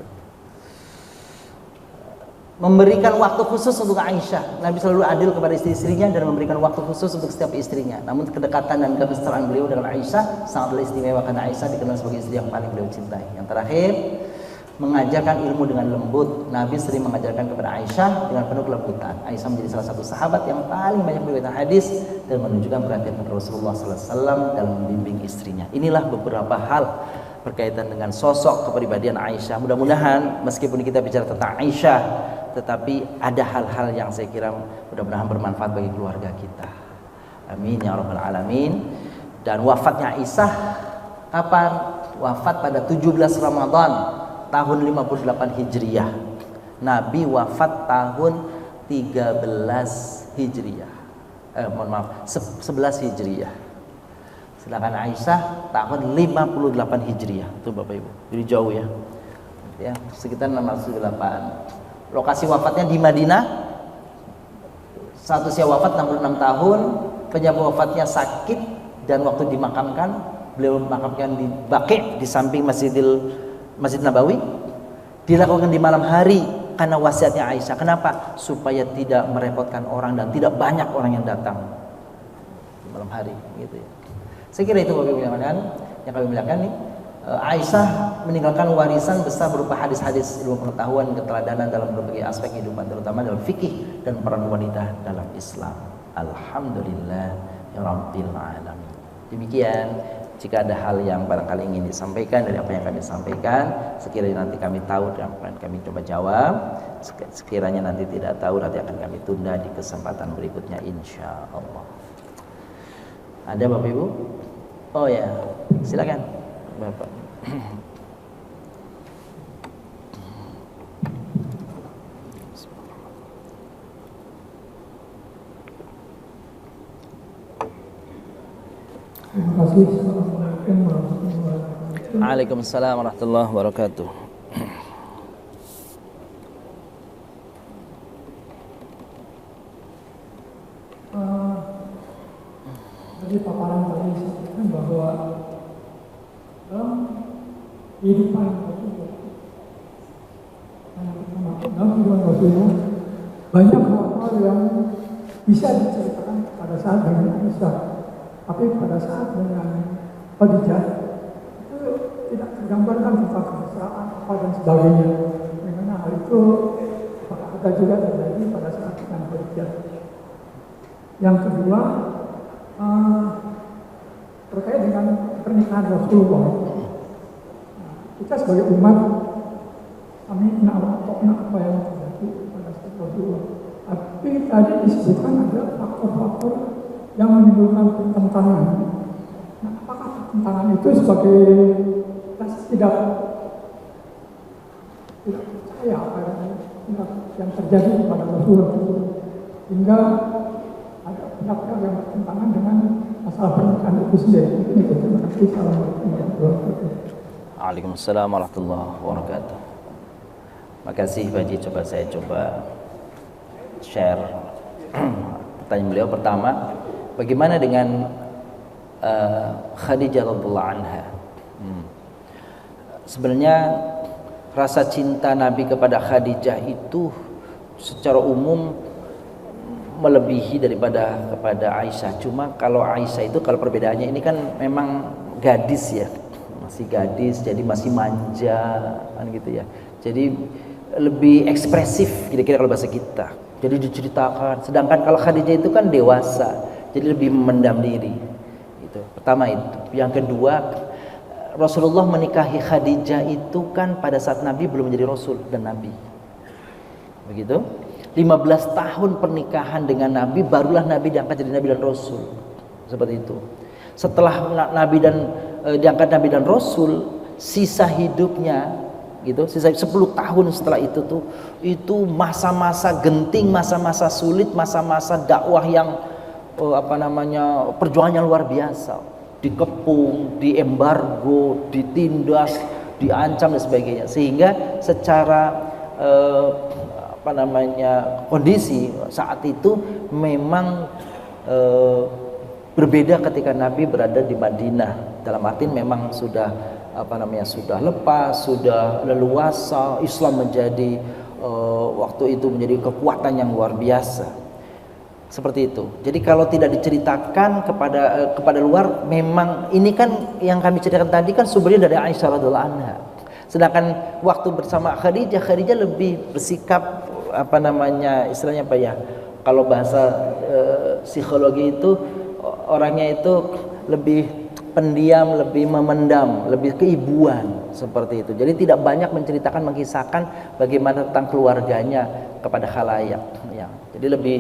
Memberikan waktu khusus untuk Aisyah. Nabi selalu adil kepada istri-istrinya dan memberikan waktu khusus untuk setiap istrinya. Namun kedekatan dan kemesraan beliau dengan Aisyah sangatlah istimewa, karena Aisyah dikenal sebagai istri yang paling beliau cintai. Yang terakhir, mengajarkan ilmu dengan lembut. Nabi sering mengajarkan kepada Aisyah dengan penuh kelembutan. Aisyah menjadi salah satu sahabat yang paling banyak meriwayatkan hadis dan menunjukkan perhatian kepada Rasulullah SAW dalam membimbing istrinya. Inilah beberapa hal berkaitan dengan sosok kepribadian Aisyah. Mudah-mudahan meskipun kita bicara tentang Aisyah, tetapi ada hal-hal yang saya kira mudah-mudahan bermanfaat bagi keluarga kita. Amin ya rabbal alamin. Dan wafatnya Aisyah kapan? Wafat pada 17 Ramadan tahun 58 Hijriah. Nabi wafat tahun 13 Hijriah. 11 Hijriah. Sedangkan Aisyah tahun 58 Hijriah. Itu Bapak Ibu. Jadi jauh ya. Ya, sekitar 608. Lokasi wafatnya di Madinah. Saat usia wafat 66 tahun, penyebab wafatnya sakit, dan waktu dimakamkan, beliau dimakamkan di Baqi' di samping Masjid Nabawi. Dilakukan di malam hari karena wasiatnya Aisyah. Kenapa? Supaya tidak merepotkan orang dan tidak banyak orang yang datang di malam hari gitu ya. Saya kira itu Bapak Ibu yang kami muliakan nih. Aisyah meninggalkan warisan besar berupa hadis-hadis ilmu pengetahuan, keteladanan dalam berbagai aspek kehidupan, terutama dalam fikih dan peran wanita dalam Islam. Alhamdulillah ya rabbil alamin. Demikian, jika ada hal yang barangkali ingin disampaikan dari apa yang kami sampaikan, sekiranya nanti kami tahu dan kami coba jawab. Sekiranya nanti tidak tahu, nanti akan kami tunda di kesempatan berikutnya insya Allah. Ada Bapak Ibu? Oh ya, silakan Bapak. Terima kasih. Assalamualaikum warahmatullahi wabarakatuh. Waalaikumsalam warahmatullahi wabarakatuh. Tadi paparan tadi disebutkan bahwa dalam kehidupan Rasulullah, dalam kehidupan Rasulullah banyak hal-hal yang bisa diceritakan pada saat dengan Aisyah, tapi pada saat dengan Khadijah itu tidak tergambarkan tentang kemesraan apa dan sebagainya. Karena hal itu ada juga terjadi pada saat dengan Khadijah. Yang kedua, terkait dengan pernikahan Rasulullah. Kita sebagai umat, kami apa yang terjadi pada saat Rasulullah. Tapi tadi disebutkan ada faktor-faktor yang menimbulkan pertentangan. Nah, apakah pertentangan itu sebagai tidak percaya apa yang terjadi pada Rasulullah, hingga ada pihak-pihak yang bertentangan dengan masalah pernikahan itu sendiri. Terima kasih. Assalamualaikum warahmatullahi wabarakatuh. Waalaikumsalam warahmatullahi wabarakatuh. Makasih Pak Haji, saya coba share pertanyaan beliau. Pertama, bagaimana dengan Khadijah radhiyallahu anha? Sebenarnya rasa cinta Nabi kepada Khadijah itu secara umum melebihi daripada kepada Aisyah. Cuma kalau Aisyah itu, kalau perbedaannya ini kan memang gadis ya, masih gadis, jadi masih manja kan gitu ya. Jadi lebih ekspresif kira-kira kalau bahasa kita. Jadi diceritakan. Sedangkan kalau Khadijah itu kan dewasa, jadi lebih memendam diri. Itu pertama itu. Yang kedua, Rasulullah menikahi Khadijah itu kan pada saat Nabi belum menjadi Rasul dan Nabi. Begitu. 15 tahun pernikahan dengan Nabi, barulah Nabi diangkat jadi Nabi dan Rasul. Seperti itu. Setelah Nabi dan diangkat Nabi dan Rasul, sisa hidupnya gitu, sisa 10 tahun setelah itu masa-masa genting, masa-masa sulit, masa-masa dakwah yang perjuangan yang luar biasa. Dikepung, diembargo, ditindas, diancam dan sebagainya. Sehingga secara kondisi saat itu memang berbeda ketika Nabi berada di Madinah. Dalam arti memang sudah sudah lepas, sudah leluasa. Islam menjadi waktu itu menjadi kekuatan yang luar biasa. Seperti itu. Jadi kalau tidak diceritakan kepada luar, memang ini kan yang kami ceritakan tadi kan sumbernya dari Aisyah radhiyallahu anha. Sedangkan waktu bersama Khadijah lebih bersikap istilahnya apa ya? Kalau bahasa psikologi itu orangnya itu lebih pendiam, lebih memendam, lebih keibuan seperti itu. Jadi tidak banyak menceritakan, mengisahkan bagaimana tentang keluarganya kepada khalayak. Ya. Jadi lebih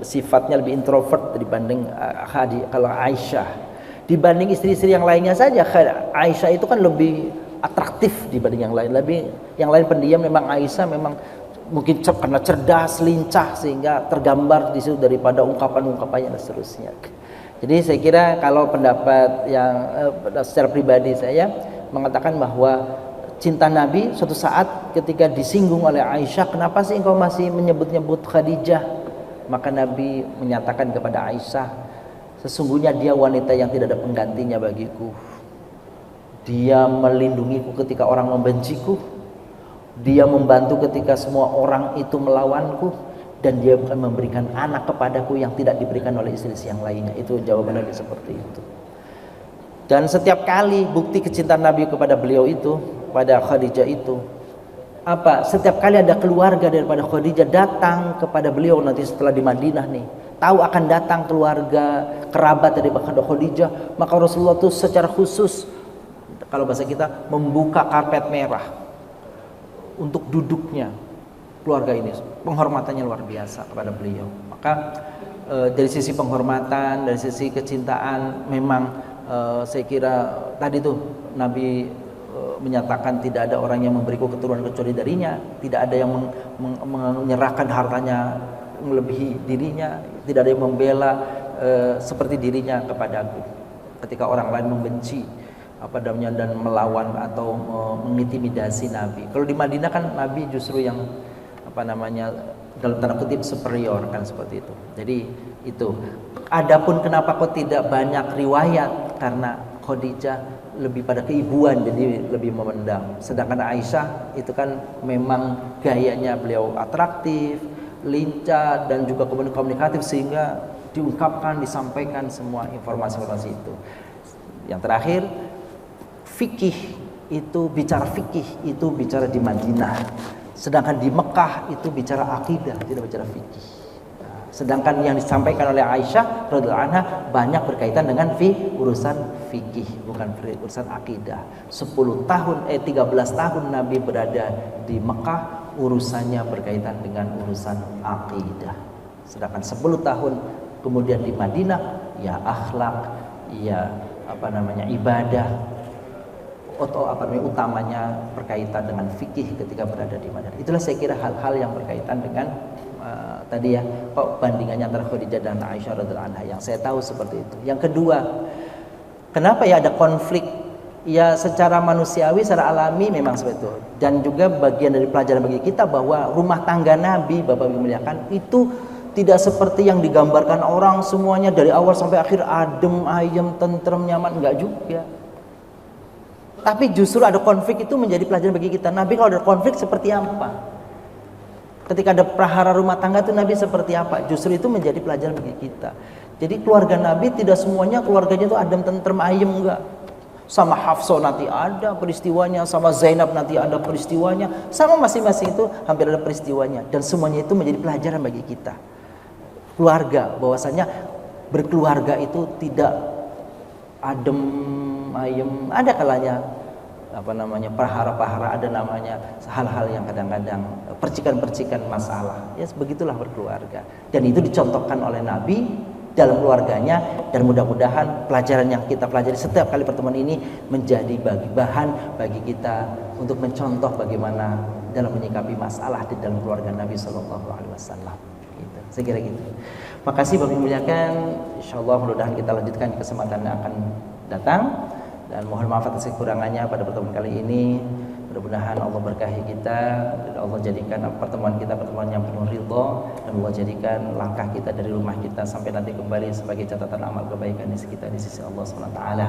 sifatnya lebih introvert dibanding kalau Aisyah. Dibanding istri-istri yang lainnya saja, Aisyah itu kan lebih atraktif dibanding yang lain. Yang lain pendiam, memang Aisyah memang mungkin karena cerdas, lincah sehingga tergambar di situ daripada ungkapan-ungkapannya dan seterusnya. Jadi saya kira kalau pendapat yang secara pribadi saya mengatakan bahwa cinta Nabi suatu saat ketika disinggung oleh Aisyah, kenapa sih engkau masih menyebut-nyebut Khadijah? Maka Nabi menyatakan kepada Aisyah, sesungguhnya dia wanita yang tidak ada penggantinya bagiku. Dia melindungiku ketika orang membenciku. Dia membantu ketika semua orang itu melawanku, dan dia memberikan anak kepadaku yang tidak diberikan oleh istri-istri yang lainnya. Itu jawaban Nabi seperti itu. Dan setiap kali bukti kecintaan Nabi kepada beliau itu, pada Khadijah itu, setiap kali ada keluarga daripada Khadijah datang kepada beliau nanti setelah di Madinah nih, tahu akan datang keluarga kerabat daripada Khadijah, maka Rasulullah itu secara khusus, kalau bahasa kita, membuka karpet merah untuk duduknya keluarga ini. Penghormatannya luar biasa kepada beliau. Maka dari sisi penghormatan, dari sisi kecintaan, memang saya kira tadi tuh Nabi menyatakan tidak ada orang yang memberiku keturunan kecuali darinya, tidak ada yang menyerahkan hartanya melebihi dirinya, tidak ada yang membela seperti dirinya kepadaku. ketika orang lain membenci dan melawan atau mengintimidasi Nabi. Kalau di Madinah kan Nabi justru yang dalam tanda kutip superior kan, seperti itu. Jadi itu. Adapun kenapa kok tidak banyak riwayat, karena Khadijah lebih pada keibuan, jadi lebih memendam. Sedangkan Aisyah itu kan memang gayanya beliau atraktif, lincah, dan juga komunikatif, sehingga diungkapkan, disampaikan semua informasi-informasi itu. Yang terakhir, fikih itu bicara di Madinah. Sedangkan di Mekah itu bicara akidah, tidak bicara fikih. Sedangkan yang disampaikan oleh Aisyah radhiyallahu anha banyak berkaitan dengan urusan fikih, bukan urusan akidah. 13 tahun Nabi berada di Mekah, urusannya berkaitan dengan urusan akidah. Sedangkan 10 tahun kemudian di Madinah, ya akhlak, ya ibadah, atau utamanya berkaitan dengan fikih ketika berada di Madinah. Itulah saya kira hal-hal yang berkaitan dengan tadi ya, bandingannya antara Khadijah dan Aisyah radhiyallahu anha yang saya tahu seperti itu. Yang kedua, kenapa ya ada konflik? Ya secara manusiawi, secara alami memang seperti itu. Dan juga bagian dari pelajaran bagi kita bahwa rumah tangga Nabi, Bapak Ibu muliakan, itu tidak seperti yang digambarkan orang semuanya dari awal sampai akhir adem, ayem, tentrem, nyaman. Enggak juga. Tapi justru ada konflik, itu menjadi pelajaran bagi kita. Nabi kalau ada konflik seperti apa? Ketika ada prahara rumah tangga itu Nabi seperti apa? Justru itu menjadi pelajaran bagi kita. Jadi keluarga Nabi tidak semuanya keluarganya itu adem, tentrem, ayem, enggak. Sama Hafsah nanti ada peristiwanya, sama Zainab nanti ada peristiwanya, sama masing-masing itu hampir ada peristiwanya. Dan semuanya itu menjadi pelajaran bagi kita. Keluarga, bahwasanya berkeluarga itu tidak adem, ayem, ada kalanya prahara-prahara, ada namanya hal-hal yang kadang-kadang percikan-percikan masalah. Ya begitulah berkeluarga. Dan itu dicontohkan oleh Nabi dalam keluarganya, dan mudah-mudahan pelajaran yang kita pelajari setiap kali pertemuan ini menjadi bahan bagi kita untuk mencontoh bagaimana dalam menyikapi masalah di dalam keluarga Nabi Shallallahu Alaihi Wasallam. Gitu. Saya kira gitu. Makasih Bapak Ibu muliakan. Insyaallah mudah-mudahan kita lanjutkan di kesempatan yang akan datang. Dan mohon maaf atas kekurangannya pada pertemuan kali ini. Mudah-mudahan Allah berkahi kita, dan Allah jadikan pertemuan kita pertemuan yang penuh ridha, dan Allah jadikan langkah kita dari rumah kita sampai nanti kembali sebagai catatan amal kebaikan kita di sisi Allah Subhanahu wa taala.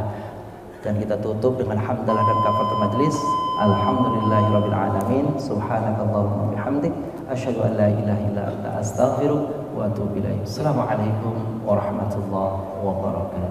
Dan kita tutup dengan hamdalah dan kafaratul majlis. Alhamdulillahirabbil alamin. Subhanakallahumma bihamdik asyhadu an la ilaha illa anta astaghfiruka wa atubu ilaik. Assalamualaikum warahmatullahi wabarakatuh.